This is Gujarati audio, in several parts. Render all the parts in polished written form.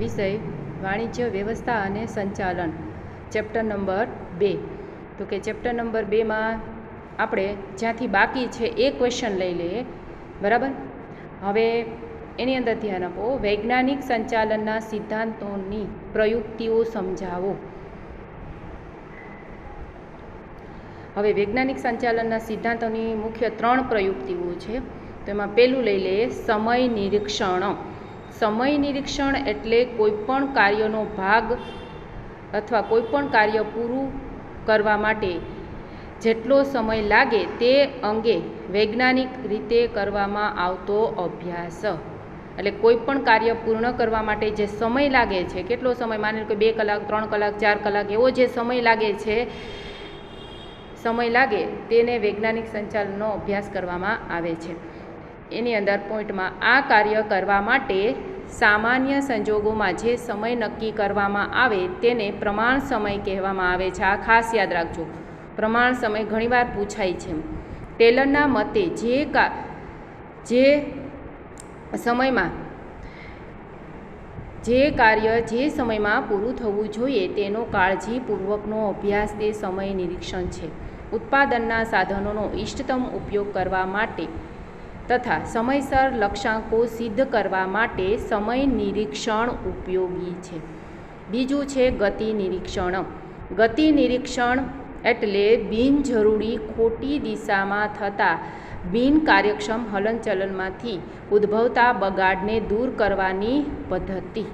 વિષય વાણિજ્ય વ્યવસ્થા અને સંચાલન, ચેપ્ટર નંબર 2. તો કે ચેપ્ટર નંબર 2માં આપણે જ્યાંથી બાકી છે એ ક્વેશ્ચન લઈ લઈએ, બરાબર. હવે એની અંદર ધ્યાન આપો. વૈજ્ઞાનિક સંચાલનના સિદ્ધાંતોની પ્રયુક્તિઓ સમજાવો. હવે વૈજ્ઞાનિક સંચાલનના સિદ્ધાંતોની મુખ્ય 3 પ્રયુક્તિઓ છે. તો એમાં પહેલું લઈ લઈએ સમય નિરીક્ષણ. સમય નિરીક્ષણ એટલે કોઈપણ કાર્યનો ભાગ અથવા કોઈપણ કાર્ય પૂરું કરવા માટે જેટલો સમય લાગે તે અંગે વૈજ્ઞાનિક રીતે કરવામાં આવતો અભ્યાસ. એટલે કોઈપણ કાર્ય પૂર્ણ કરવા માટે જે સમય લાગે છે, કેટલો સમય, માની લો કે 2 કલાક, 3 કલાક, 4 કલાક, એવો જે સમય લાગે તેને વૈજ્ઞાનિક સંચાલનનો અભ્યાસ કરવામાં આવે છે. એની અંદર પોઈન્ટમાં આ કાર્ય કરવા માટે સામાન્ય સંજોગોમાં જે સમય નક્કી કરવામાં આવે તેને પ્રમાણ સમય કહેવામાં આવે છે. આ ખાસ યાદ રાખજો, પ્રમાણ સમય ઘણીવાર પૂછાય છે. ટેલરના મતે જે સમયમાં જે કાર્ય જે સમયમાં પૂરું થવું જોઈએ તેનો કાળજીપૂર્વકનો અભ્યાસ તે સમય નિરીક્ષણ છે. ઉત્પાદનના સાધનોનો ઇષ્ટતમ ઉપયોગ કરવા માટે તથા સમયસર લક્ષ્યાંકો સિદ્ધ કરવા માટે સમય નિરીક્ષણ ઉપયોગી છે. બીજું છે ગતિ નિરીક્ષણ. ગતિ નિરીક્ષણ એટલે બિનજરૂરી ખોટી દિશામાં થતા બિનકાર્યક્ષમ હલનચલનમાંથી ઉદ્ભવતા બગાડને દૂર કરવાની પદ્ધતિ.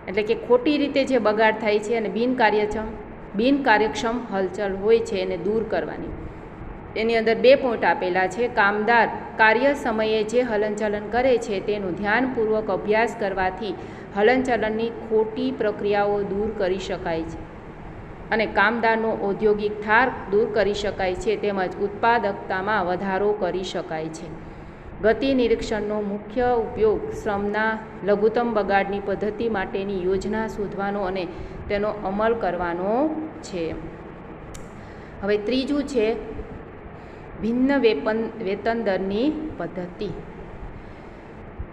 એટલે કે ખોટી રીતે જે બગાડ થાય છે અને બિનકાર્યક્ષમ હલચલ હોય છે એને દૂર કરવાની. એની અંદર 2 પોઈન્ટ આપેલા છે. કામદાર કાર્ય સમયે જે હલનચલન કરે છે તેનો ધ્યાનપૂર્વક અભ્યાસ કરવાથી હલનચલનની ખોટી પ્રક્રિયાઓ દૂર કરી શકાય છે અને કામદારનો ઔદ્યોગિક થાક દૂર કરી શકાય છે, તેમજ ઉત્પાદકતામાં વધારો કરી શકાય છે. ગતિ નિરીક્ષણનો મુખ્ય ઉપયોગ શ્રમના લઘુત્તમ બગાડની પદ્ધતિ માટેની યોજના શોધવાનો અને તેનો અમલ કરવાનો છે. હવે ત્રીજું છે ભિન્ન વેતન દરની પદ્ધતિ.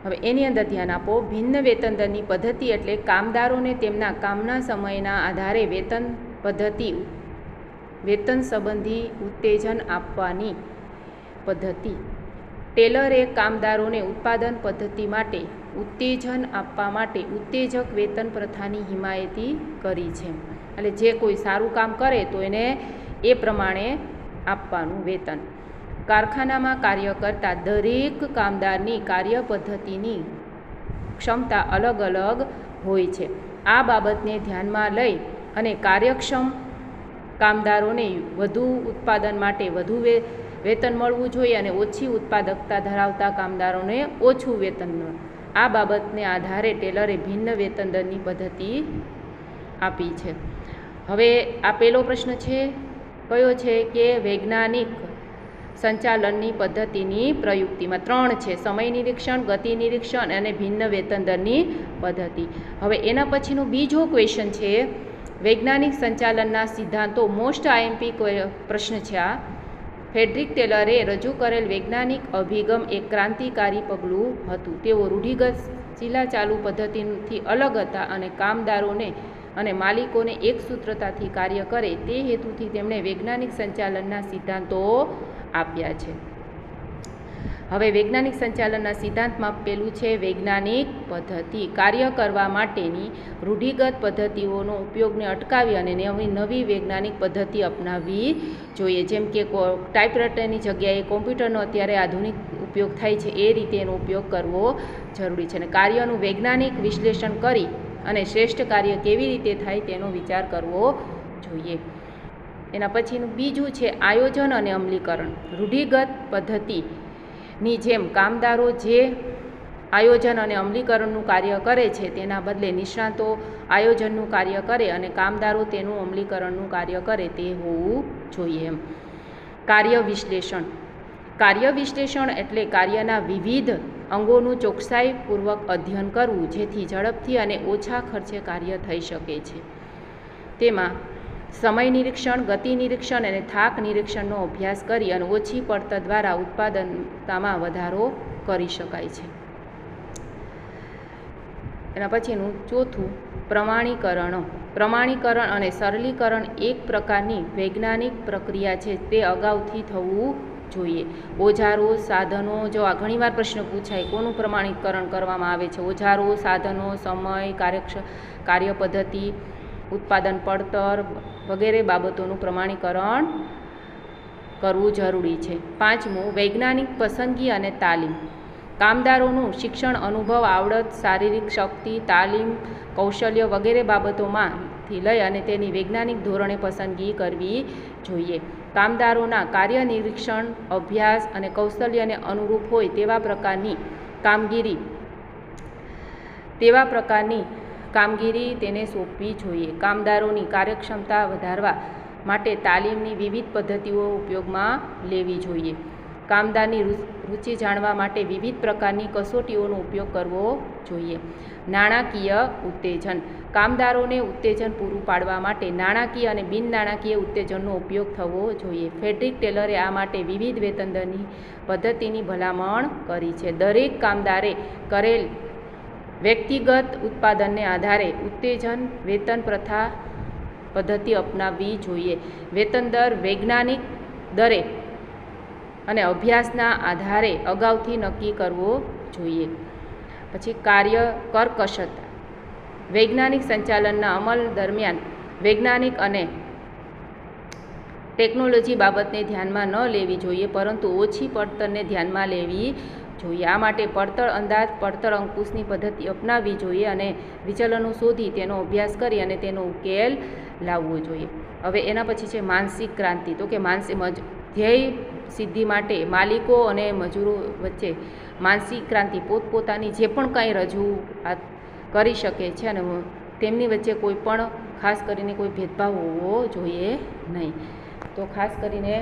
હવે એની અંદર ધ્યાન આપો. ભિન્ન વેતન દરની પદ્ધતિ એટલે કામદારોને તેમના કામના સમયના આધારે વેતન સંબંધી ઉત્તેજન આપવાની પદ્ધતિ. ટેલરે કામદારોને ઉત્પાદન પદ્ધતિ માટે ઉત્તેજન આપવા માટે ઉત્તેજક વેતન પ્રથાની હિમાયતી કરી છે. એટલે જે કોઈ સારું કામ કરે તો એને એ પ્રમાણે આપવાનું વેતન. કારખાનામાં કાર્ય કરતા દરેક કામદારની કાર્ય પદ્ધતિની ક્ષમતા અલગ અલગ હોય છે. આ બાબતને ધ્યાનમાં લઈ અને કાર્યક્ષમ કામદારોને વધુ ઉત્પાદન માટે વધુ વેતન મળવું જોઈએ અને ઓછી ઉત્પાદકતા ધરાવતા કામદારોને ઓછું વેતન મળે. આ બાબતને આધારે ટેલરે ભિન્ન વેતન દરની પદ્ધતિ આપી છે. હવે આ પહેલો પ્રશ્ન છે, કયો છે કે વૈજ્ઞાનિક સંચાલનની પદ્ધતિની પ્રયુક્તિમાં 3 છે: સમય નિરીક્ષણ, ગતિ નિરીક્ષણ અને ભિન્ન વેતન દરની પદ્ધતિ. હવે એના પછીનો બીજો ક્વેશ્ચન છે વૈજ્ઞાનિક સંચાલનના સિદ્ધાંતો. મોસ્ટ આઈએમપી પ્રશ્ન છે આ. ફ્રેડરિક ટેલરે રજૂ કરેલ વૈજ્ઞાનિક અભિગમ એક ક્રાંતિકારી પગલું હતું. તેઓ રૂઢિગત ચીલાચાલુ પદ્ધતિથી અલગ હતા અને કામદારોને અને માલિકોને એકસૂત્રતાથી કાર્ય કરે તે હેતુથી તેમણે વૈજ્ઞાનિક સંચાલનના સિદ્ધાંતો આપ્યા છે. હવે વૈજ્ઞાનિક સંચાલનના સિદ્ધાંતમાં પેલું છે વૈજ્ઞાનિક પદ્ધતિ. કાર્ય કરવા માટેની રૂઢિગત પદ્ધતિઓનો ઉપયોગને અટકાવી અને નવી વૈજ્ઞાનિક પદ્ધતિ અપનાવવી જોઈએ. જેમ કે ટાઈપરાઇટરની જગ્યાએ કોમ્પ્યુટરનો અત્યારે આધુનિક ઉપયોગ થાય છે, એ રીતે એનો ઉપયોગ કરવો જરૂરી છે. અને કાર્યનું વૈજ્ઞાનિક વિશ્લેષણ કરી અને શ્રેષ્ઠ કાર્ય કેવી રીતે થાય તેનો વિચાર કરવો જોઈએ. એના પછીનું બીજું છે આયોજન અને અમલીકરણ. રૂઢિગત પદ્ધતિની જેમ કામદારો જે આયોજન અને અમલીકરણનું કાર્ય કરે છે તેના બદલે નિષ્ણાતો આયોજનનું કાર્ય કરે અને કામદારો તેનું અમલીકરણનું કાર્ય કરે તે હોવું જોઈએ. કાર્ય વિશ્લેષણ. કાર્ય વિશ્લેષણ એટલે કાર્યના વિવિધ અંગોનું ચોકસાઈપૂર્વક અધ્યયન કરવું જેથી ઝડપથી અને ઓછા ખર્ચે કાર્ય થઈ શકે છે. તેમાં સમય નિરીક્ષણ, ગતિ નિરીક્ષણ અને થાક નિરીક્ષણનો અભ્યાસ કરી અને ઓછી પડતર દ્વારા ઉત્પાદનતામાં વધારો કરી શકાય છે. એના પછીનું ચોથું પ્રમાણીકરણ. પ્રમાણીકરણ અને સરલીકરણ એક પ્રકારની વૈજ્ઞાનિક પ્રક્રિયા છે, તે અગાઉથી થવું જોઈએ. ઓજારો, સાધનો, જો આ ઘણીવાર પ્રશ્ન પૂછાય, કોનું પ્રમાણીકરણ કરવામાં આવે છે? ઓજારો, સાધનો, સમય, કાર્ય પદ્ધતિ, ઉત્પાદન પડતર વગેરે બાબતોનું પ્રમાણીકરણ કરવું જરૂરી છે. પાંચમું વૈજ્ઞાનિક પસંદગી અને તાલીમ. કામદારોનું શિક્ષણ, અનુભવ, આવડત, શારીરિક શક્તિ, તાલીમ, કૌશલ્ય વગેરે બાબતોમાંથી લઈ અને તેની વૈજ્ઞાનિક ધોરણે પસંદગી કરવી જોઈએ. કામદારોના કાર્ય નિરીક્ષણ, અભ્યાસ અને કૌશલ્યને અનુરૂપ હોય તેવા પ્રકારની કામગીરી તેને સોંપવી જોઈએ. કામદારોની કાર્યક્ષમતા વધારવા માટે તાલીમની વિવિધ પદ્ધતિઓ ઉપયોગમાં લેવી જોઈએ. કામદારની રુચિ જાણવા માટે વિવિધ પ્રકારની કસોટીઓનો ઉપયોગ કરવો જોઈએ. નાણાકીય ઉત્તેજન. કામદારોને ઉત્તેજન પૂરું પાડવા માટે નાણાકીય અને બિન નાણાકીય ઉત્તેજનનો ઉપયોગ થવો જોઈએ. ફ્રેડરિક ટેલરે આ માટે વિવિધ વેતન દરની પદ્ધતિની ભલામણ કરી છે. દરેક કામદારે કરેલ વ્યક્તિગત ઉત્પાદનને આધારે ઉત્તેજન વેતન પ્રથા પદ્ધતિ અપનાવવી જોઈએ. વેતન દર વૈજ્ઞાનિક દરે અને અભ્યાસના આધારે અગાઉથી નક્કી કરવો જોઈએ. પછી કરકસતા. વૈજ્ઞાનિક સંચાલનના અમલ દરમિયાન વૈજ્ઞાનિક અને ટેકનોલોજી બાબતને ધ્યાનમાં ન લેવી જોઈએ, પરંતુ ઓછી પડતરને ધ્યાનમાં લેવી જોઈએ. આ માટે પડતર અંદાજ, પડતર અંકુશની પદ્ધતિ અપનાવવી જોઈએ અને વિચલનો શોધી તેનો અભ્યાસ કરી અને તેનો ઉકેલ લાવવો જોઈએ. હવે એના પછી છે માનસિક ક્રાંતિ. તો કે ધ્યેય સિદ્ધિ માટે માલિકો અને મજૂરો વચ્ચે માનસિક ક્રાંતિ, પોતપોતાની જે પણ કંઈ રજૂઆત કરી શકે છે અને તેમની વચ્ચે કોઈ પણ ખાસ કરીને કોઈ ભેદભાવ હોવો જોઈએ નહીં. તો ખાસ કરીને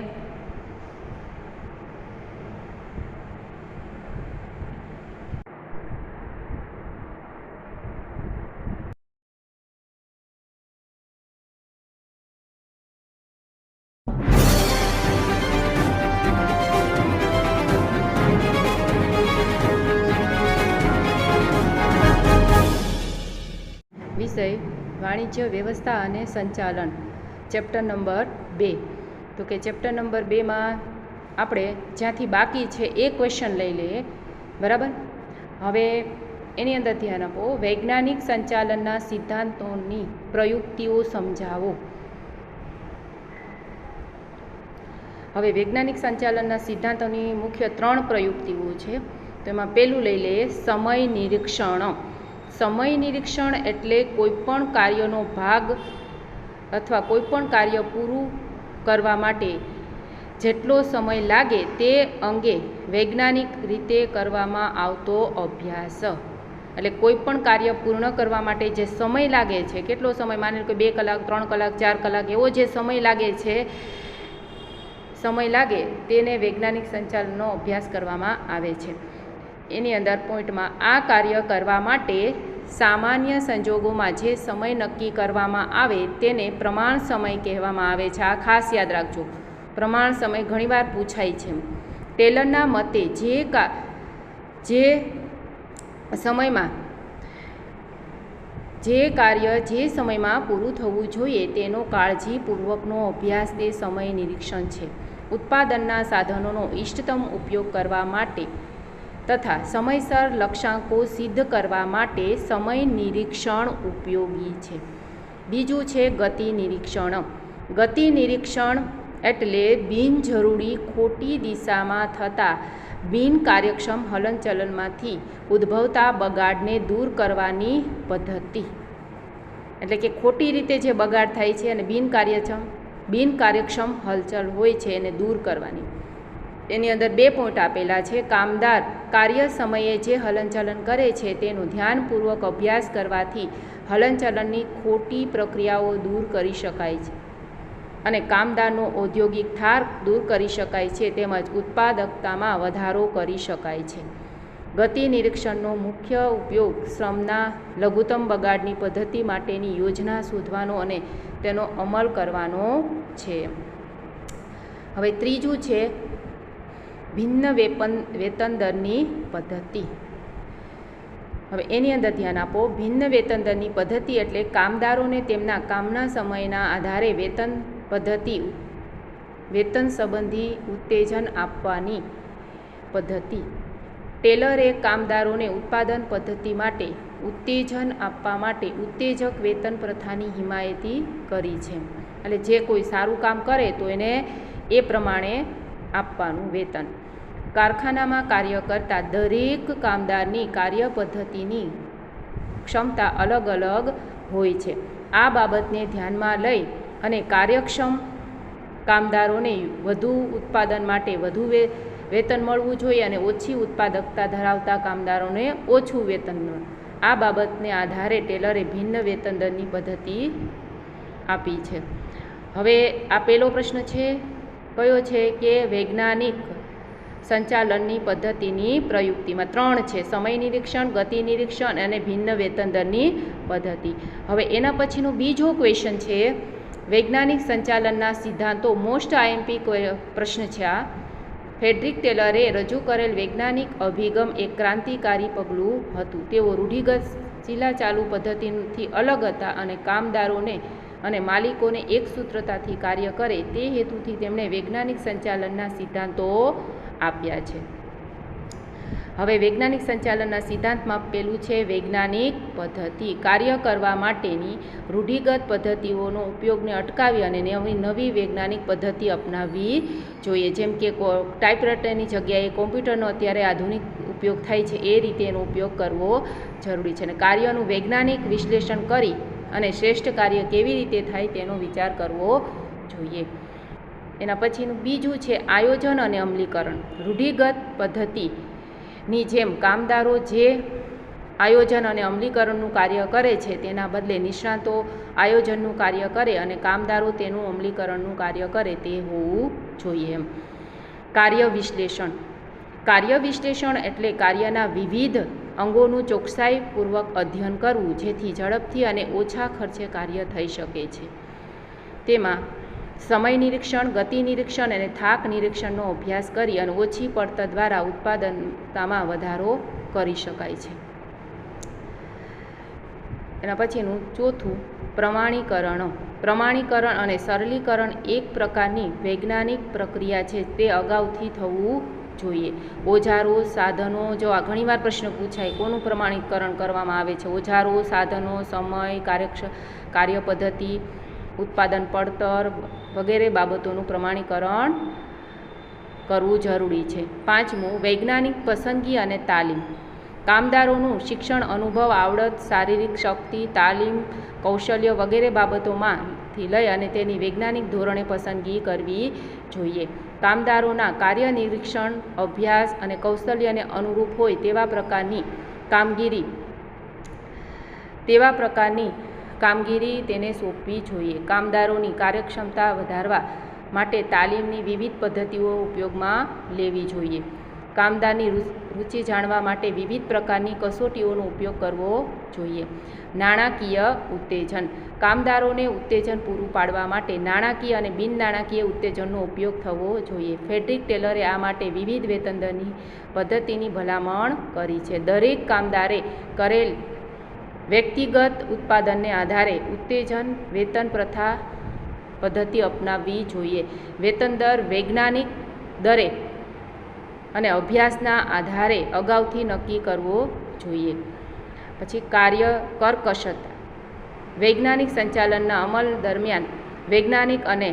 વિષય વાણિજ્ય વ્યવસ્થા અને સંચાલન, ચેપ્ટર નંબર 2. તો કે ચેપ્ટર નંબર 2માં આપણે જ્યાંથી બાકી છે એ ક્વેશ્ચન લઈ લઈએ, બરાબર. હવે એની અંદર ધ્યાન આપો. વૈજ્ઞાનિક સંચાલનના સિદ્ધાંતોની પ્રયુક્તિઓ સમજાવો. હવે વૈજ્ઞાનિક સંચાલનના સિદ્ધાંતોની મુખ્ય 3 પ્રયુક્તિઓ છે. તો એમાં પહેલું લઈ લઈએ સમય નિરીક્ષણ. સમય નિરીક્ષણ એટલે કોઈપણ કાર્યનો ભાગ અથવા કોઈપણ કાર્ય પૂરું કરવા માટે જેટલો સમય લાગે તે અંગે વૈજ્ઞાનિક રીતે કરવામાં આવતો અભ્યાસ. એટલે કોઈપણ કાર્ય પૂર્ણ કરવા માટે જે સમય લાગે છે, કેટલો સમય, માની લો કે 2 કલાક, 3 કલાક, 4 કલાક, એવો જે સમય લાગે તેને વૈજ્ઞાનિક સંચાલનનો અભ્યાસ કરવામાં આવે છે. એની અંદર પોઈન્ટમાં આ કાર્ય કરવા માટે સામાન્ય સંજોગોમાં જે સમય નક્કી કરવામાં આવે તેને પ્રમાણ સમય કહેવામાં આવે છે. આ ખાસ યાદ રાખજો, પ્રમાણ સમય ઘણીવાર પૂછાય છે. ટેલરના મતે જે કાર્ય જે સમયમાં પૂરું થવું જોઈએ તેનો કાળજીપૂર્વકનો અભ્યાસ તે સમય નિરીક્ષણ છે. ઉત્પાદનના સાધનોનો ઇષ્ટતમ ઉપયોગ કરવા માટે તથા સમયસર લક્ષ્યાંકો સિદ્ધ કરવા માટે સમય નિરીક્ષણ ઉપયોગી છે. બીજું છે ગતિ નિરીક્ષણ. ગતિ નિરીક્ષણ એટલે બિનજરૂરી ખોટી દિશામાં થતા બિનકાર્યક્ષમ હલનચલનમાંથી ઉદ્ભવતા બગાડને દૂર કરવાની પદ્ધતિ. એટલે કે ખોટી રીતે જે બગાડ થાય છે અને બિનકાર્યક્ષમ હલચલ હોય છે એને દૂર કરવાની. એની અંદર 2 પોઈન્ટ આપેલા છે. કામદાર કાર્ય સમયે જે હલનચલન કરે છે તેનો ધ્યાનપૂર્વક અભ્યાસ કરવાથી હલનચલનની ખોટી પ્રક્રિયાઓ દૂર કરી શકાય છે અને કામદારનો ઔદ્યોગિક થાક દૂર કરી શકાય છે, તેમજ ઉત્પાદકતામાં વધારો કરી શકાય છે. ગતિ નિરીક્ષણનો મુખ્ય ઉપયોગ શ્રમના લઘુત્તમ બગાડની પદ્ધતિ માટેની યોજના શોધવાનો અને તેનો અમલ કરવાનો છે. હવે ત્રીજું છે ભિન્ન વેતન દરની પદ્ધતિ. હવે એની અંદર ધ્યાન આપો. ભિન્ન વેતન દરની પદ્ધતિ એટલે કામદારોને તેમના કામના સમયના આધારે વેતન સંબંધી ઉત્તેજન આપવાની પદ્ધતિ. ટેલરે કામદારોને ઉત્પાદન પદ્ધતિ માટે ઉત્તેજન આપવા માટે ઉત્તેજક વેતન પ્રથાની હિમાયતી કરી છે. એટલે જે કોઈ સારું કામ કરે તો એને એ પ્રમાણે આપવાનું વેતન. કારખાનામાં કાર્ય કરતા દરેક કામદારની કાર્ય પદ્ધતિની ક્ષમતા અલગ અલગ હોય છે. આ બાબતને ધ્યાનમાં લઈ અને કાર્યક્ષમ કામદારોને વધુ ઉત્પાદન માટે વધુ વેતન મળવું જોઈએ અને ઓછી ઉત્પાદકતા ધરાવતા કામદારોને ઓછું વેતન મળે. આ બાબતને આધારે ટેલરે ભિન્ન વેતન દરની પદ્ધતિ આપી છે. હવે આ પહેલો પ્રશ્ન છે કયો છે કે વૈજ્ઞાનિક સંચાલનની પદ્ધતિની પ્રયુક્તિમાં 3 છે: સમય નિરીક્ષણ, ગતિ નિરીક્ષણ અને ભિન્ન વેતન દરની પદ્ધતિ. હવે એના પછીનો બીજો ક્વેશ્ચન છે વૈજ્ઞાનિક સંચાલનના સિદ્ધાંતો. મોસ્ટ આઈએમપી પ્રશ્ન છે આ. ફ્રેડરિક ટેલરે રજૂ કરેલ વૈજ્ઞાનિક અભિગમ એક ક્રાંતિકારી પગલું હતું. તેઓ રૂઢિગત ચીલાચાલુ પદ્ધતિથી અલગ હતા અને કામદારોને અને માલિકોને એક સૂત્રતાથી કાર્ય કરે તે હેતુથી તેમણે વૈજ્ઞાનિક સંચાલનના સિદ્ધાંતો આપ્યા છે. હવે વૈજ્ઞાનિક સંચાલનના સિદ્ધાંતમાં પેલું છે વૈજ્ઞાનિક પદ્ધતિ. કાર્ય કરવા માટેની રૂઢિગત પદ્ધતિઓનો ઉપયોગને અટકાવી અને નવી વૈજ્ઞાનિક પદ્ધતિ અપનાવવી જોઈએ. જેમ કે ટાઈપરાઇટરની જગ્યાએ કોમ્પ્યુટરનો અત્યારે આધુનિક ઉપયોગ થાય છે એ રીતે એનો ઉપયોગ કરવો જરૂરી છે. અને કાર્યનું વૈજ્ઞાનિક વિશ્લેષણ કરી અને શ્રેષ્ઠ કાર્ય કેવી રીતે થાય તેનો વિચાર કરવો જોઈએ. એના પછીનું બીજું છે આયોજન અને અમલીકરણ. રૂઢિગત પદ્ધતિની જેમ કામદારો જે આયોજન અને અમલીકરણનું કાર્ય કરે છે તેના બદલે નિષ્ણાતો આયોજનનું કાર્ય કરે અને કામદારો તેનું અમલીકરણનું કાર્ય કરે તે હોવું જોઈએ. કાર્ય વિશ્લેષણ. કાર્ય વિશ્લેષણ એટલે કાર્યના વિવિધ અંગોનું ચોકસાઈપૂર્વક અધ્યયન કરવું જેથી ઝડપથી અને ઓછા ખર્ચે કાર્ય થઈ શકે છે. તેમાં સમય નિરીક્ષણ, ગતિ નિરીક્ષણ અને થાક નિરીક્ષણનો અભ્યાસ કરી અને ઓછી પડતર દ્વારા ઉત્પાદનતામાં વધારો કરી શકાય છે. એના પછીનું ચોથું પ્રમાણીકરણ. પ્રમાણીકરણ અને સરળીકરણ એક પ્રકારની વૈજ્ઞાનિક પ્રક્રિયા છે. તે અગાઉથી થવું જોઈએ. ઓજારો, સાધનો. જો આ ઘણીવાર પ્રશ્ન પૂછાય કોનું પ્રમાણીકરણ કરવામાં આવે છે? ઓજારો, સાધનો, સમય, કાર્ય પદ્ધતિ, ઉત્પાદન પડતર વગેરે બાબતોનું પ્રમાણીકરણ કરવું જરૂરી છે. પાંચમું વૈજ્ઞાનિક પસંદગી અને તાલીમ. કામદારોનું શિક્ષણ, અનુભવ, આવડત, શારીરિક શક્તિ, તાલીમ, કૌશલ્ય વગેરે બાબતોમાંથી લઈ અને તેની વૈજ્ઞાનિક ધોરણે પસંદગી કરવી જોઈએ. કામદારોના કાર્ય નિરીક્ષણ, અભ્યાસ અને કૌશલ્યને અનુરૂપ હોય તેવા પ્રકારની કામગીરી તેને સોંપવી જોઈએ. કામદારોની કાર્યક્ષમતા વધારવા માટે તાલીમની વિવિધ પદ્ધતિઓ ઉપયોગમાં લેવી જોઈએ. કામદારની રુચિ જાણવા માટે વિવિધ પ્રકારની કસોટીઓનો ઉપયોગ કરવો જોઈએ. નાણાકીય ઉત્તેજન. કામદારોને ઉત્તેજન પૂરું પાડવા માટે નાણાકીય અને બિન નાણાકીય ઉત્તેજનનો ઉપયોગ થવો જોઈએ. ફ્રેડરિક ટેલરે આ માટે વિવિધ વેતન દરની પદ્ધતિની ભલામણ કરી છે. દરેક કામદારે કરેલ વ્યક્તિગત ઉત્પાદનને આધારે ઉત્તેજન વેતન પ્રથા પદ્ધતિ અપનાવવી જોઈએ. વેતન દર વૈજ્ઞાનિક દરે અને અભ્યાસના આધારે અગાઉથી નક્કી કરવો જોઈએ. પછી કરકસત. વૈજ્ઞાનિક સંચાલનના અમલ દરમિયાન વૈજ્ઞાનિક અને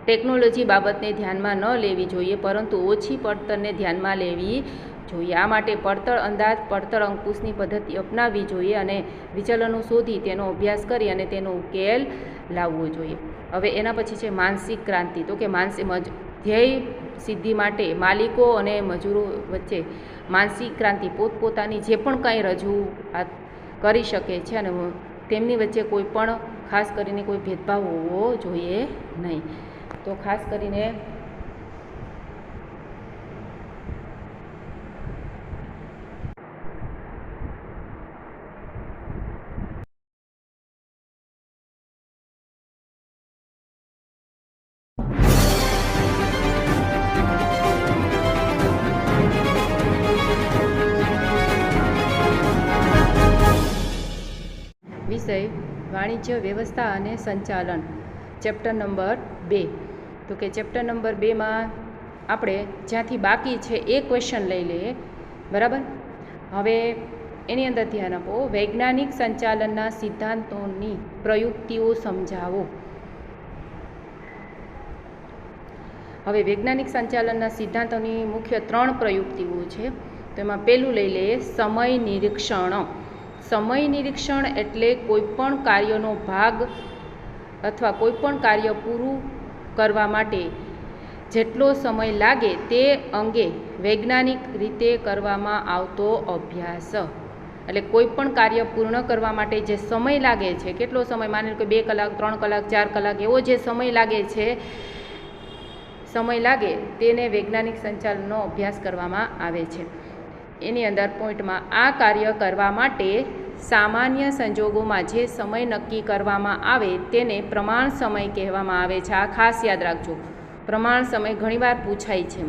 ટેકનોલોજી બાબતને ધ્યાનમાં ન લેવી જોઈએ પરંતુ ઓછી પડતરને ધ્યાનમાં લેવી જોઈએ. આ માટે પડતર અંદાજ, પડતર અંકુશની પદ્ધતિ અપનાવવી જોઈએ અને વિચલનો શોધી તેનો અભ્યાસ કરી અને તેનો ઉકેલ લાવવો જોઈએ. હવે એના પછી છે માનસિક ક્રાંતિ. તો કે ધ્યેય સિદ્ધિ માટે માલિકો અને મજૂરો વચ્ચે માનસિક ક્રાંતિ પોતપોતાની જે પણ કંઈ રજૂઆત કરી શકે છે અને તેમની વચ્ચે કોઈ પણ ખાસ કરીને કોઈ ભેદભાવ હોવો જોઈએ નહીં. તો ખાસ કરીને વિષય વાણિજ્ય વ્યવસ્થા અને સંચાલન, ચેપ્ટર નંબર 2. તો કે ચેપ્ટર નંબર 2માં આપણે જ્યાંથી બાકી છે એ ક્વેશ્ચન લઈ લઈએ, બરાબર. હવે એની અંદર ધ્યાન આપો. વૈજ્ઞાનિક સંચાલનના સિદ્ધાંતોની પ્રયુક્તિઓ સમજાવો. હવે વૈજ્ઞાનિક સંચાલનના સિદ્ધાંતોની મુખ્ય 3 પ્રયુક્તિઓ છે. તો એમાં પહેલું લઈ લઈએ સમય નિરીક્ષણ. સમય નિરીક્ષણ એટલે કોઈપણ કાર્યનો ભાગ અથવા કોઈપણ કાર્ય પૂરું કરવા માટે જેટલો સમય લાગે તે અંગે વૈજ્ઞાનિક રીતે કરવામાં આવતો અભ્યાસ. એટલે કોઈપણ કાર્ય પૂર્ણ કરવા માટે જે સમય લાગે છે, કેટલો સમય, માની લો કે 2 કલાક, 3 કલાક, 4 કલાક, એવો જે સમય લાગે તેને વૈજ્ઞાનિક સંચાલનનો અભ્યાસ કરવામાં આવે છે. એની અંદર પોઈન્ટમાં આ કાર્ય કરવા માટે સામાન્ય સંજોગોમાં જે સમય નક્કી કરવામાં આવે તેને પ્રમાણ સમય કહેવામાં આવે છે. આ ખાસ યાદ રાખજો, પ્રમાણ સમય ઘણીવાર પૂછાય છે.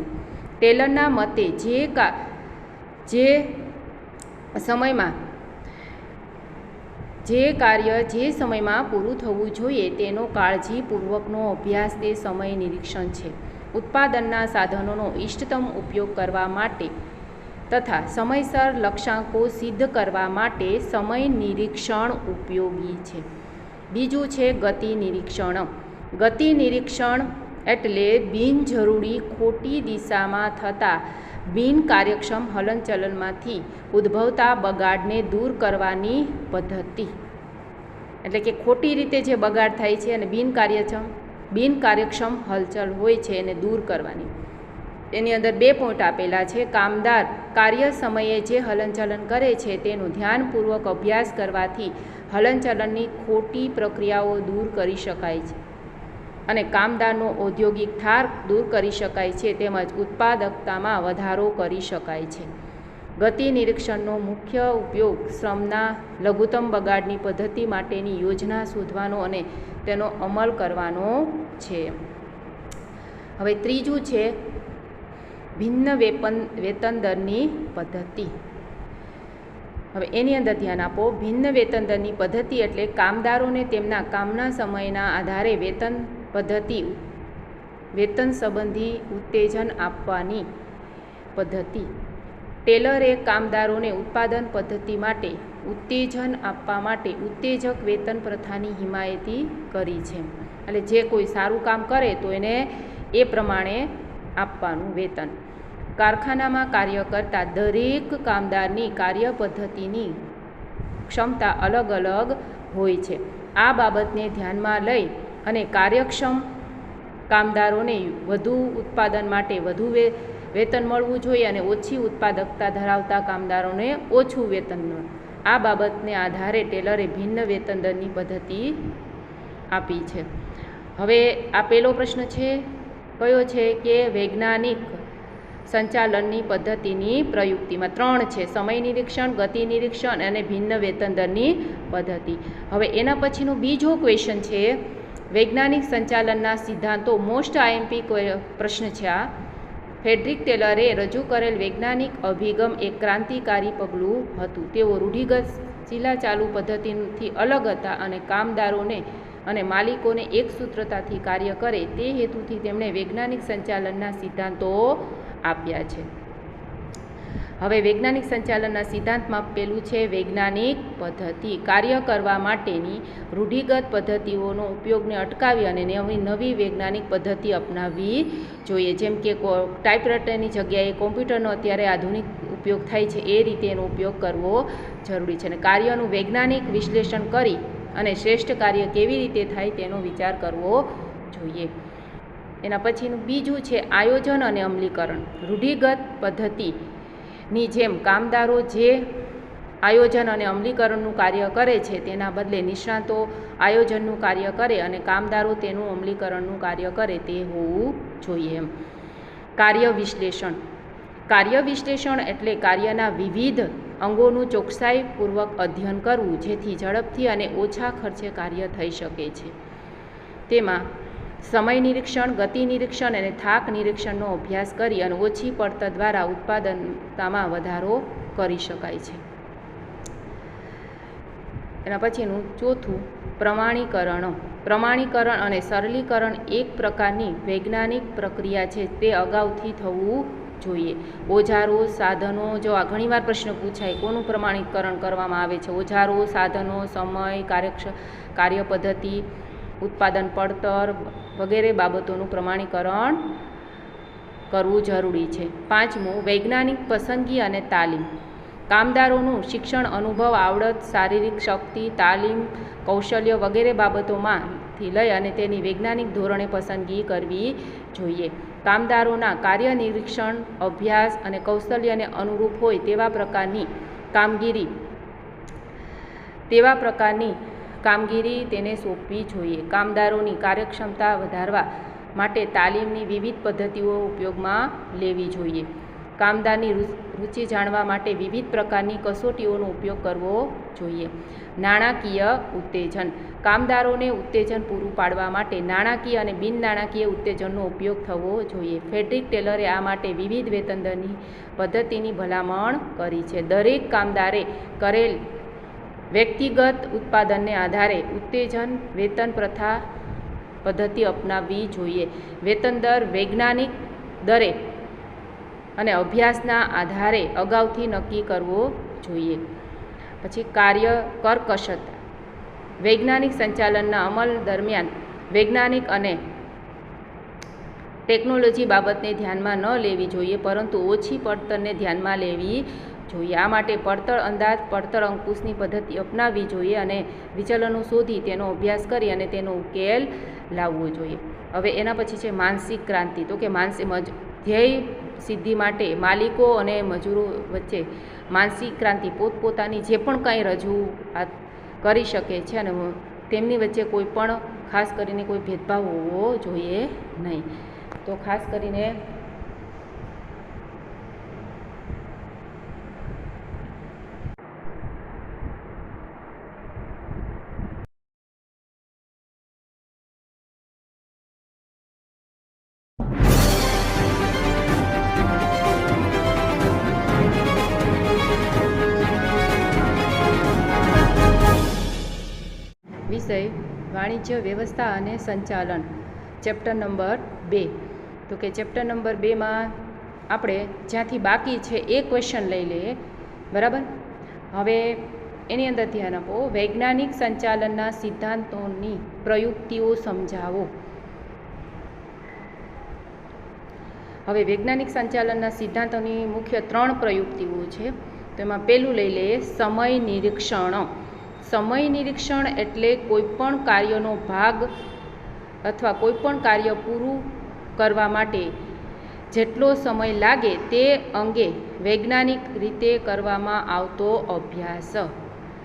ટેલરના મતે જે સમયમાં જે કાર્ય જે સમયમાં પૂરું થવું જોઈએ તેનો કાળજીપૂર્વકનો અભ્યાસ તે સમય નિરીક્ષણ છે. ઉત્પાદનના સાધનોનો ઇષ્ટતમ ઉપયોગ કરવા માટે તથા સમયસર લક્ષ્યાંકો સિદ્ધ કરવા માટે સમય નિરીક્ષણ ઉપયોગી છે. બીજું છે ગતિ નિરીક્ષણ. ગતિ નિરીક્ષણ એટલે બિનજરૂરી ખોટી દિશામાં થતા બિનકાર્યક્ષમ હલનચલનમાંથી ઉદ્ભવતા બગાડને દૂર કરવાની પદ્ધતિ. એટલે કે ખોટી રીતે જે બગાડ થાય છે અને બિનકાર્યક્ષમ હલચલ હોય છે એને દૂર કરવાની. એની અંદર 2 પોઈન્ટ આપેલા છે. કામદાર કાર્ય સમયે જે હલનચલન કરે છે તેનું ધ્યાનપૂર્વક અભ્યાસ કરવાથી હલનચલનની ખોટી પ્રક્રિયાઓ દૂર કરી શકાય છે અને કામદારનો ઔદ્યોગિક થાક દૂર કરી શકાય છે, તેમજ ઉત્પાદકતામાં વધારો કરી શકાય છે. ગતિ નિરીક્ષણનો મુખ્ય ઉપયોગ શ્રમના લઘુત્તમ બગાડની પદ્ધતિ માટેની યોજના શોધવાનો અને તેનો અમલ કરવાનો છે. હવે ત્રીજું છે ભિન્ન વેતન દરની પદ્ધતિ. હવે એની અંદર ધ્યાન આપો. ભિન્ન વેતન દરની પદ્ધતિ એટલે કામદારોને તેમના કામના સમયના આધારે વેતન સંબંધી ઉત્તેજન આપવાની પદ્ધતિ. ટેલરે કામદારોને ઉત્પાદન પદ્ધતિ માટે ઉત્તેજન આપવા માટે ઉત્તેજક વેતન પ્રથાની હિમાયતી કરી છે. એટલે જે કોઈ સારું કામ કરે તો એને એ પ્રમાણે આપવાનું વેતન. કારખાનામાં કાર્ય કરતા દરેક કામદારની કાર્ય પદ્ધતિની ક્ષમતા અલગ અલગ હોય છે. આ બાબતને ધ્યાનમાં લઈ અને કાર્યક્ષમ કામદારોને વધુ ઉત્પાદન માટે વધુ વેતન મળવું જોઈએ અને ઓછી ઉત્પાદકતા ધરાવતા કામદારોને ઓછું વેતન મળે. આ બાબતને આધારે ટેલરે ભિન્ન વેતન દરની પદ્ધતિ આપી છે. હવે આ પહેલો પ્રશ્ન છે, કયો છે કે વૈજ્ઞાનિક સંચાલનની પદ્ધતિની પ્રયુક્તિમાં 3 છે: સમય નિરીક્ષણ, ગતિ નિરીક્ષણ અને ભિન્ન વેતન દરની પદ્ધતિ. હવે એના પછીનો બીજો ક્વેશ્ચન છે વૈજ્ઞાનિક સંચાલનના સિદ્ધાંતો. મોસ્ટ આઈએમપી પ્રશ્ન છે આ. ફ્રેડરિક ટેલરે રજૂ કરેલ વૈજ્ઞાનિક અભિગમ એક ક્રાંતિકારી પગલું હતું. તેઓ રૂઢિગત ચીલાચાલુ પદ્ધતિથી અલગ હતા અને કામદારોને અને માલિકોને એક સૂત્રતાથી કાર્ય કરે તે હેતુથી તેમણે વૈજ્ઞાનિક સંચાલનના સિદ્ધાંતો આપ્યા છે. હવે વૈજ્ઞાનિક સંચાલનના સિદ્ધાંતમાં પહેલું છે વૈજ્ઞાનિક પદ્ધતિ. કાર્ય કરવા માટેની રૂઢિગત પદ્ધતિઓનો ઉપયોગને અટકાવી અને નવી વૈજ્ઞાનિક પદ્ધતિ અપનાવવી જોઈએ. જેમ કે ટાઈપરાઇટરની જગ્યાએ કોમ્પ્યુટરનો અત્યારે આધુનિક ઉપયોગ થાય છે, એ રીતે એનો ઉપયોગ કરવો જરૂરી છે. અને કાર્યનું વૈજ્ઞાનિક વિશ્લેષણ કરી અને શ્રેષ્ઠ કાર્ય કેવી રીતે થાય તેનો વિચાર કરવો જોઈએ. એના પછીનું બીજું છે આયોજન અને અમલીકરણ. રૂઢિગત પદ્ધતિની જેમ કામદારો જે આયોજન અને અમલીકરણનું કાર્ય કરે છે તેના બદલે નિષ્ણાતો આયોજનનું કાર્ય કરે અને કામદારો તેનું અમલીકરણનું કાર્ય કરે તે હોવું જોઈએ. કાર્ય વિશ્લેષણ. કાર્ય વિશ્લેષણ એટલે કાર્યના વિવિધ અંગોનું ચોકસાઈપૂર્વક અધ્યયન કરવું જેથી ઝડપથી અને ઓછા ખર્ચે કાર્ય થઈ શકે છે. તેમાં સમય નિરીક્ષણ, ગતિ નિરીક્ષણ અને થાક નિરીક્ષણનો અભ્યાસ કરી અને ઓછી પડતર દ્વારા ઉત્પાદનતામાં વધારો કરી શકાય છે. એના પછીનું ચોથું પ્રમાણીકરણ. પ્રમાણીકરણ અને સરલીકરણ એક પ્રકારની વૈજ્ઞાનિક પ્રક્રિયા છે, તે અગાઉથી થવું જોઈએ. ઓજારો, સાધનો, જો આ ઘણીવાર પ્રશ્ન પૂછાય, કોનું પ્રમાણીકરણ કરવામાં આવે છે? ઓજારો, સાધનો, સમય, કાર્ય પદ્ધતિ, ઉત્પાદન પડતર વગેરે બાબતોનું પ્રમાણીકરણ કરવું જરૂરી છે. પાંચમું વૈજ્ઞાનિક પસંદગી અને તાલીમ. કામદારોનું શિક્ષણ, અનુભવ, આવડત, શારીરિક શક્તિ, તાલીમ, કૌશલ્ય વગેરે બાબતોમાંથી લઈ અને તેની વૈજ્ઞાનિક ધોરણે પસંદગી કરવી જોઈએ. કામદારોના કાર્ય નિરીક્ષણ, અભ્યાસ અને કૌશલ્યને અનુરૂપ હોય તેવા પ્રકારની કામગીરી તેને સોંપવી જોઈએ. કામદારોની કાર્યક્ષમતા વધારવા માટે તાલીમની વિવિધ પદ્ધતિઓ ઉપયોગમાં લેવી જોઈએ. કામદારની રુચિ જાણવા માટે વિવિધ પ્રકારની કસોટીઓનો ઉપયોગ કરવો જોઈએ. નાણાકીય ઉત્તેજન. કામદારોને ઉત્તેજન પૂરું પાડવા માટે નાણાકીય અને બિન નાણાકીય ઉત્તેજનનો ઉપયોગ થવો જોઈએ. ફ્રેડરિક ટેલરે આ માટે વિવિધ વેતન દરની પદ્ધતિની ભલામણ કરી છે. દરેક કામદારે કરેલ વ્યક્તિગત ઉત્પાદનને આધારે ઉત્તેજન વેતન પદ્ધતિ અપનાવવી જોઈએ. વેતન દર વૈજ્ઞાનિક દરે અને અભ્યાસના આધારે અગાઉથી નક્કી કરવો જોઈએ. પછી કરકસત. વૈજ્ઞાનિક સંચાલનના અમલ દરમિયાન વૈજ્ઞાનિક અને ટેકનોલોજી બાબતને ધ્યાનમાં ન લેવી જોઈએ, પરંતુ ઓછી પડતરને ધ્યાનમાં લેવી જોઈએ. આ માટે પડતર અંદાજ, પડતર અંકુશની પદ્ધતિ અપનાવવી જોઈએ અને વિચલનો શોધી તેનો અભ્યાસ કરી અને તેનો ઉકેલ લાવવો જોઈએ. હવે એના પછી છે માનસિક ક્રાંતિ. તો કે ધ્યેય સિદ્ધિ માટે માલિકો અને મજૂરો વચ્ચે માનસિક ક્રાંતિ પોતપોતાની જે પણ કંઈ રજૂઆત કરી શકે છે અને તેમની વચ્ચે કોઈ પણ ખાસ કરીને કોઈ ભેદભાવ હોવો જોઈએ નહીં. તો ખાસ કરીને વિષય વાણિજ્ય વ્યવસ્થા અને સંચાલન, ચેપ્ટર નંબર 2. તો કે ચેપ્ટર નંબર 2માં આપણે જ્યાંથી બાકી છે એ ક્વેશ્ચન લઈ લઈએ, બરાબર. હવે એની અંદર ધ્યાન આપો. વૈજ્ઞાનિક સંચાલનના સિદ્ધાંતોની પ્રયુક્તિઓ સમજાવો. હવે વૈજ્ઞાનિક સંચાલનના સિદ્ધાંતોની મુખ્ય 3 પ્રયુક્તિઓ છે. તો એમાં પહેલું લઈ લઈએ સમય નિરીક્ષણ. સમય નિરીક્ષણ એટલે કોઈપણ કાર્યનો ભાગ અથવા કોઈપણ કાર્ય પૂરું કરવા માટે જેટલો સમય લાગે તે અંગે વૈજ્ઞાનિક રીતે કરવામાં આવતો અભ્યાસ.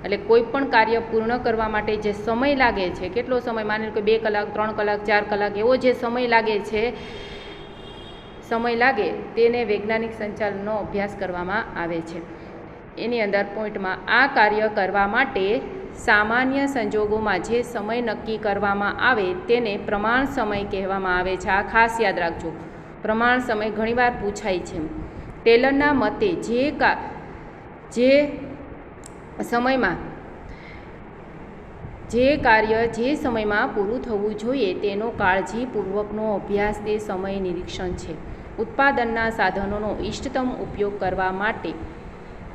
એટલે કોઈપણ કાર્ય પૂર્ણ કરવા માટે જે સમય લાગે છે, કેટલો સમય, માની લો કે 2 કલાક, 3 કલાક, 4 કલાક, એવો જે સમય લાગે તેને વૈજ્ઞાનિક સંચાલનનો અભ્યાસ કરવામાં આવે છે. એની અંદર પોઈન્ટમાં આ કાર્ય કરવા માટે સામાન્ય સંજોગોમાં જે સમય નક્કી કરવામાં આવે તેને પ્રમાણ સમય કહેવામાં આવે છે. આ ખાસ યાદ રાખજો, પ્રમાણ સમય ઘણીવાર પૂછાય છે. ટેલરના મતે જે કાર્ય જે સમયમાં પૂરું થવું જોઈએ તેનો કાળજીપૂર્વકનો અભ્યાસ તે સમય નિરીક્ષણ છે. ઉત્પાદનના સાધનોનો ઇષ્ટતમ ઉપયોગ કરવા માટે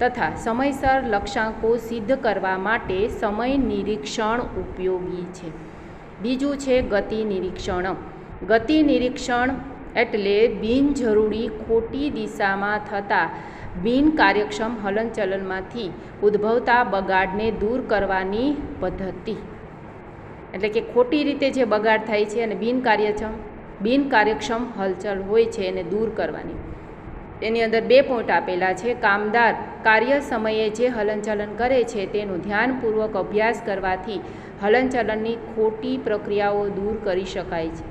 તથા સમયસર લક્ષ્યાંકો સિદ્ધ કરવા માટે સમય નિરીક્ષણ ઉપયોગી છે. બીજું છે ગતિ નિરીક્ષણ. ગતિ નિરીક્ષણ એટલે બિનજરૂરી ખોટી દિશામાં થતા બિનકાર્યક્ષમ હલનચલનમાંથી ઉદ્ભવતા બગાડને દૂર કરવાની પદ્ધતિ. એટલે કે ખોટી રીતે જે બગાડ થાય છે અને બિનકાર્યક્ષમ હલચલ હોય છે એને દૂર કરવાની. એની અંદર 2 પોઈન્ટ આપેલા છે. કામદાર કાર્ય સમયે જે હલનચલન કરે છે તેનું ધ્યાનપૂર્વક અભ્યાસ કરવાથી હલનચલનની ખોટી પ્રક્રિયાઓ દૂર કરી શકાય છે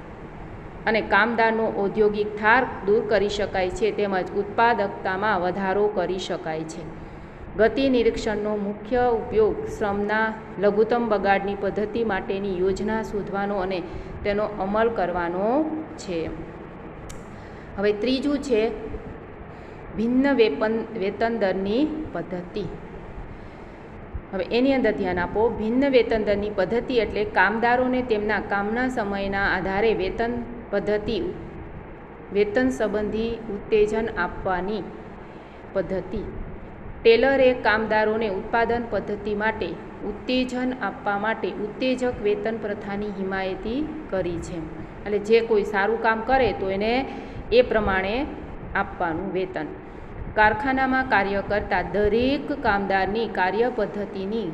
અને કામદારનો ઔદ્યોગિક થાક દૂર કરી શકાય છે, તેમજ ઉત્પાદકતામાં વધારો કરી શકાય છે. ગતિ નિરીક્ષણનો મુખ્ય ઉપયોગ શ્રમના લઘુત્તમ બગાડની પદ્ધતિ માટેની યોજના શોધવાનો અને તેનો અમલ કરવાનો છે. હવે ત્રીજું છે ભિન્ન વેતન દરની પદ્ધતિ. હવે એની અંદર ધ્યાન આપો. ભિન્ન વેતન દરની પદ્ધતિ એટલે કામદારોને તેમના કામના સમયના આધારે વેતન સંબંધી ઉત્તેજન આપવાની પદ્ધતિ. ટેલરે કામદારોને ઉત્પાદન પદ્ધતિ માટે ઉત્તેજન આપવા માટે ઉત્તેજક વેતન પ્રથાની હિમાયતી કરી છે. એટલે જે કોઈ સારું કામ કરે તો એને એ પ્રમાણે આપવાનું વેતન. કારખાનામાં કાર્ય કરતા દરેક કામદારની કાર્ય પદ્ધતિની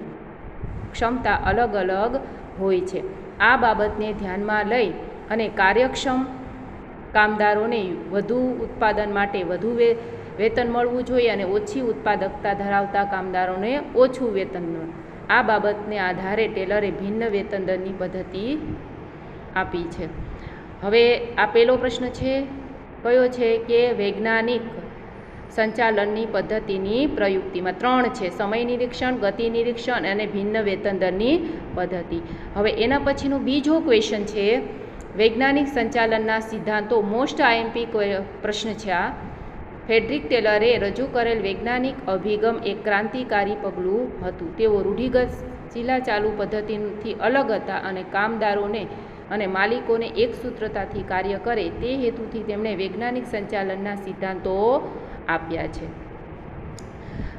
ક્ષમતા અલગ અલગ હોય છે. આ બાબતને ધ્યાનમાં લઈ અને કાર્યક્ષમ કામદારોને વધુ ઉત્પાદન માટે વધુ વેતન મળવું જોઈએ અને ઓછી ઉત્પાદકતા ધરાવતા કામદારોને ઓછું વેતન. આ બાબતને આધારે ટેલરે ભિન્ન વેતન દરની પદ્ધતિ આપી છે. હવે આ પહેલો પ્રશ્ન છે કયો છે કે વૈજ્ઞાનિક સંચાલનની પદ્ધતિની પ્રયુક્તિમાં 3 છે: સમય નિરીક્ષણ, ગતિ નિરીક્ષણ અને ભિન્ન વેતન દરની પદ્ધતિ. હવે એના પછીનો બીજો ક્વેશ્ચન છે વૈજ્ઞાનિક સંચાલનના સિદ્ધાંતો. મોસ્ટ આઈએમપી પ્રશ્ન છે આ. ફ્રેડરિક ટેલરે રજૂ કરેલ વૈજ્ઞાનિક અભિગમ એક ક્રાંતિકારી પગલું હતું. તેઓ રૂઢિગત ચીલાચાલુ પદ્ધતિથી અલગ હતા અને કામદારોને અને માલિકોને એક સૂત્રતાથી કાર્ય કરે તે હેતુથી તેમણે વૈજ્ઞાનિક સંચાલનના સિદ્ધાંતો આપ્યા છે.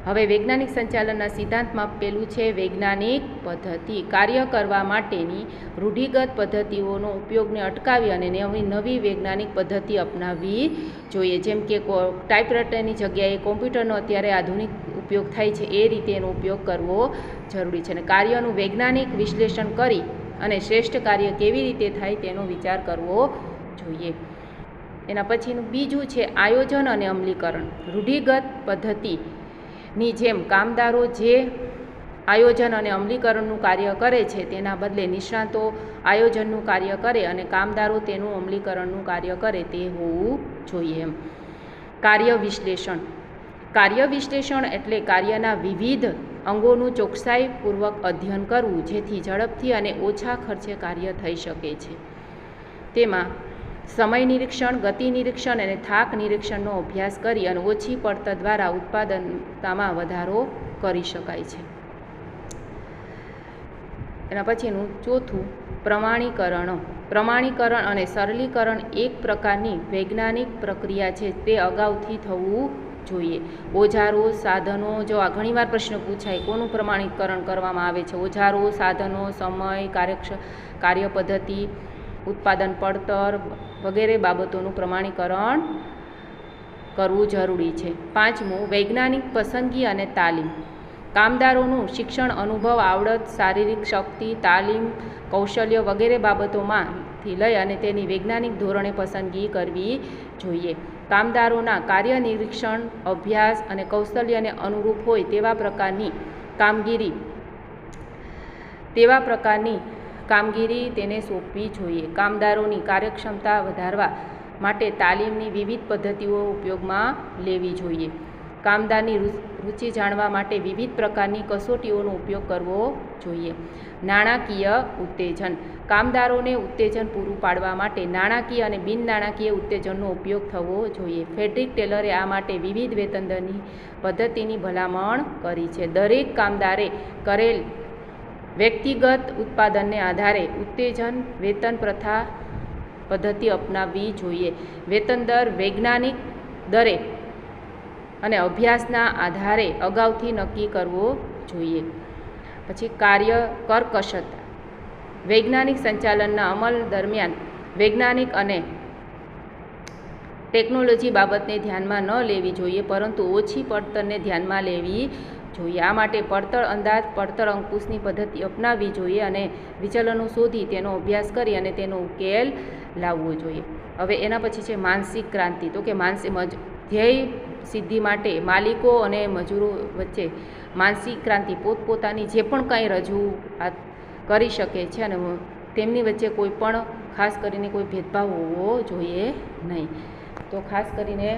હવે વૈજ્ઞાનિક સંચાલનના સિદ્ધાંતમાં પેલું છે વૈજ્ઞાનિક પદ્ધતિ. કાર્ય કરવા માટેની રૂઢિગત પદ્ધતિઓનો ઉપયોગને અટકાવી અને નવી વૈજ્ઞાનિક પદ્ધતિ અપનાવવી જોઈએ. જેમ કે ટાઈપરાઇટરની જગ્યાએ કોમ્પ્યુટરનો અત્યારે આધુનિક ઉપયોગ થાય છે એ રીતે એનો ઉપયોગ કરવો જરૂરી છે. અને કાર્યનું વૈજ્ઞાનિક વિશ્લેષણ કરી અને શ્રેષ્ઠ કાર્ય કેવી રીતે થાય તેનો વિચાર કરવો જોઈએ. એના પછીનું બીજું છે આયોજન અને અમલીકરણ. રૂઢિગત પદ્ધતિની જેમ કામદારો જે આયોજન અને અમલીકરણનું કાર્ય કરે છે તેના બદલે નિષ્ણાતો આયોજનનું કાર્ય કરે અને કામદારો તેનું અમલીકરણનું કાર્ય કરે તે હોવું જોઈએ. કાર્ય વિશ્લેષણ. કાર્ય વિશ્લેષણ એટલે કાર્યના વિવિધ અંગોનું ચોકસાઈપૂર્વક અધ્યયન કરવું જેથી ઝડપથી અને ઓછા ખર્ચે કાર્ય થઈ શકે છે. તેમાં સમય નિરીક્ષણ, ગતિ નિરીક્ષણ અને થાક નિરીક્ષણનો અભ્યાસ કરી અને ઓછી પડતર દ્વારા ઉત્પાદનતામાં વધારો કરી શકાય છે. એના પછીનું ચોથું પ્રમાણીકરણ. પ્રમાણીકરણ અને સરળીકરણ એક પ્રકારની વૈજ્ઞાનિક પ્રક્રિયા છે. તે અગાઉથી થવું જોઈએ. ઓજારો, સાધનો. જો આ ઘણીવાર પ્રશ્ન પૂછાય કોનું પ્રમાણીકરણ કરવામાં આવે છે? ઓજારો, સાધનો, સમય, કાર્ય પદ્ધતિ, ઉત્પાદન પડતર વગેરે બાબતોનું પ્રમાણીકરણ કરવું જરૂરી છે. 5મું વૈજ્ઞાનિક પસંદગી અને તાલીમ. કામદારોનું શિક્ષણ, અનુભવ, આવડત, શારીરિક શક્તિ, તાલીમ, કૌશલ્ય વગેરે બાબતોમાંથી લઈ અને તેની વૈજ્ઞાનિક ધોરણે પસંદગી કરવી જોઈએ. કામદારોના કાર્ય નિરીક્ષણ, અભ્યાસ અને કૌશલ્યને અનુરૂપ હોય તેવા પ્રકારની કામગીરી તેને સોંપવી જોઈએ. કામદારોની કાર્યક્ષમતા વધારવા માટે તાલીમની વિવિધ પદ્ધતિઓ ઉપયોગમાં લેવી જોઈએ. કામદારની રુચિ જાણવા માટે વિવિધ પ્રકારની કસોટીઓનો ઉપયોગ કરવો જોઈએ. નાણાકીય ઉત્તેજન. કામદારોને ઉત્તેજન પૂરું પાડવા માટે નાણાકીય અને બિન નાણાકીય ઉત્તેજનનો ઉપયોગ થવો જોઈએ. ફ્રેડરિક ટેલરે આ માટે વિવિધ વેતન દરની પદ્ધતિની ભલામણ કરી છે. દરેક કામદારે કરેલ વ્યક્તિગત ઉત્પાદનને આધારે ઉત્તેજન વેતન પ્રથા પદ્ધતિ અપનાવવી જોઈએ. વેતન દર વૈજ્ઞાનિક દરે અને અભ્યાસના આધારે અગાઉથી નક્કી કરવો જોઈએ. પછી કરકસત. વૈજ્ઞાનિક સંચાલનના અમલ દરમિયાન વૈજ્ઞાનિક અને ટેકનોલોજી બાબતને ધ્યાનમાં ન લેવી જોઈએ પરંતુ ઓછી પડતરને ધ્યાનમાં લેવી જોઈએ. આ માટે પડતર અંદાજ, પડતર અંકુશની પદ્ધતિ અપનાવવી જોઈએ અને વિચલનો શોધી તેનો અભ્યાસ કરી અને તેનો ઉકેલ લાવવો જોઈએ. હવે એના પછી છે માનસિક ક્રાંતિ. તો કે ધ્યેય સિદ્ધિ માટે માલિકો અને મજૂરો વચ્ચે માનસિક ક્રાંતિ પોતપોતાની જે પણ કંઈ રજૂઆત કરી શકે છે અને તેમની વચ્ચે કોઈ પણ ખાસ કરીને કોઈ ભેદભાવ હોવો જોઈએ નહીં. તો ખાસ કરીને